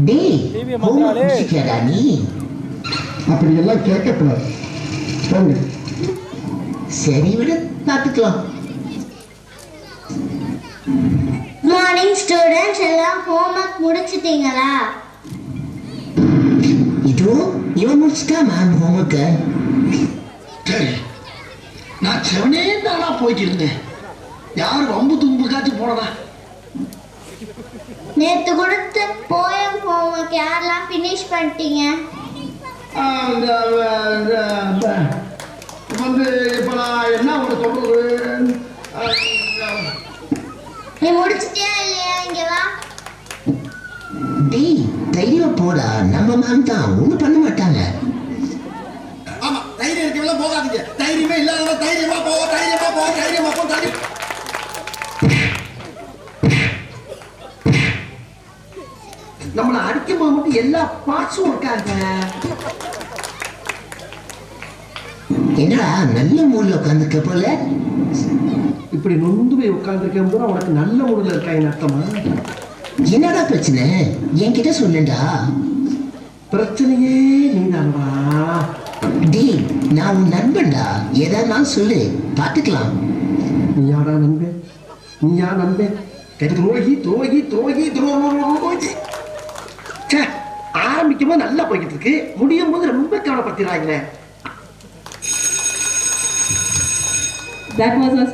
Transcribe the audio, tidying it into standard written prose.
டேய் TV home மாத்தாளே. முடிச்சிட்டியாடா நீ? அப்படி எல்லாம் கேட்கக்கூடாது. போங்க. சரி விடு, பார்த்துக்கலாம். மார்னிங் ஸ்டூடெண்ட்ஸ் எல்லாம் ஹோம்ஒர்க் முடிச்சிட்டீங்களா? இதோ இவன் முடிச்சிட்டா மேம் ஹோம்ஒர்க்கு. சரி, நான் செவனே தானா போயிட்டு இருந்தேன். யாரும் வம்பு தும்புக்காச்சும் போனதா? நேத்து கொடுத்த போயம் ஹோம்ஒர்க் யாரெல்லாம் ஃபினிஷ் பண்ணிட்டீங்க? வந்து இப்போ நான் என்ன ஒன்று சொல்றது? நீ முடிச்சிட்டியா இல்லையா? இங்கெல்லாம் டேய் தைரியமா போடா, நம்ம மேம் தான் ஒன்றும் பண்ண மாட்டாங்க. ஆமா, தைரியம் இருக்கவெல்லாம் போகாதீங்க. தைரியமே இல்லாதவங்க தைரியமா போ, தைரியமா போ, தைரியமா போ, தைரியம். நம்மளை அடிக்கும் போது மட்டும் எல்லா பார்ட்ஸும் இருக்காங்க. என்னடா நல்ல மூட்ல உட்காந்துருக்க போல. இப்படி நொந்து போய் உட்கார்ந்துருக்கும் போது உனக்கு நல்ல மூடுல இருக்காங்க அர்த்தமா? என்னடா பிரச்சனை என்கிட்ட சொல்லுடா. பிரச்சனையே நீதான்டா. டேய் நான் உன் நண்பன்டா, எதானாலும் சொல்லு பார்த்துக்கலாம். நீயாடா நண்பன்? நீயா நண்பன்? துரோகி துரோகி துரோகி துரோகி. ஆரம்பிக்கும் போது நல்லா போய்கிட்டு இருக்கு, முடியும் போது ரொம்ப கவலைப்படுத்திடுறாங்களே. That was a